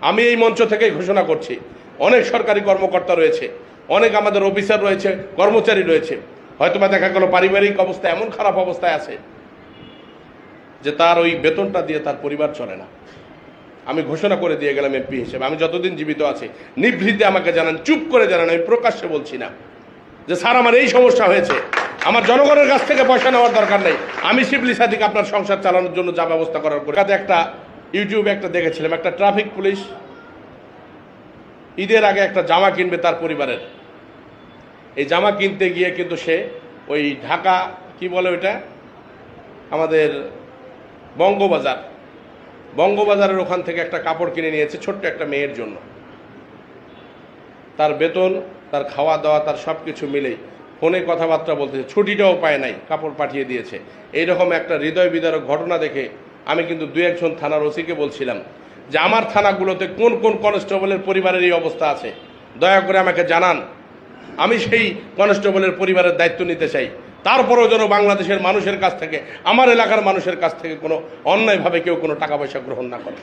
আমি এই মঞ্চ থেকেই ঘোষণা করছি, অনেক সরকারি কর্মকর্তা রয়েছে, অনেক আমাদের অফিসার রয়েছে, কর্মচারী রয়েছে, হয়তোবা দেখা গেল পারিবারিক অবস্থা এমন খারাপ অবস্থায় আছে যে তার ওই বেতনটা দিয়ে তার পরিবার চলে না। আমি ঘোষণা করে দিয়ে গেলাম এমপি হিসেবে, আমি যতদিন জীবিত আছি নিভৃতে আমাকে জানান, চুপ করে জানান, আমি প্রকাশ্যে বলছি না যে স্যার আমার এই সমস্যা হয়েছে, আমার জনগণের কাছ থেকে পয়সা নেওয়ার দরকার নেই, আমি শিবলি সাদিক আপনার সংসার চালানোর জন্য যা ব্যবস্থা করার করে। একটা ইউটিউবে একটা দেখেছিলাম, একটা ট্রাফিক পুলিশ ঈদের আগে একটা জামা কিনবে তার পরিবারের। এই জামা কিনতে গিয়ে কিন্তু সে ওই ঢাকা কি বলে ওইটা আমাদের বঙ্গবাজারের ওখান থেকে একটা কাপড় কিনে নিয়েছে ছোট্ট একটা মেয়ের জন্য। তার বেতন, তার খাওয়া দাওয়া, তার সব কিছু মিলেই ফোনে কথাবার্তা বলতেছে, ছুটিটাও পায় নাই, কাপড় পাঠিয়ে দিয়েছে। এইরকম একটা হৃদয় বিদারক ঘটনা দেখে আমি কিন্তু দু একজন থানার ওসিকে বলছিলাম যে আমার থানাগুলোতে কোন কোন কনস্টেবলের পরিবারের এই অবস্থা আছে, দয়া করে আমাকে জানান, আমি সেই কনস্টেবলের পরিবারের দায়িত্ব নিতে চাই। তারপরেও যেন বাংলাদেশের মানুষের কাছ থেকে, আমার এলাকার মানুষের কাছ থেকে কোনো অন্যায়ভাবে কেউ কোনো টাকা পয়সা গ্রহণ না করে।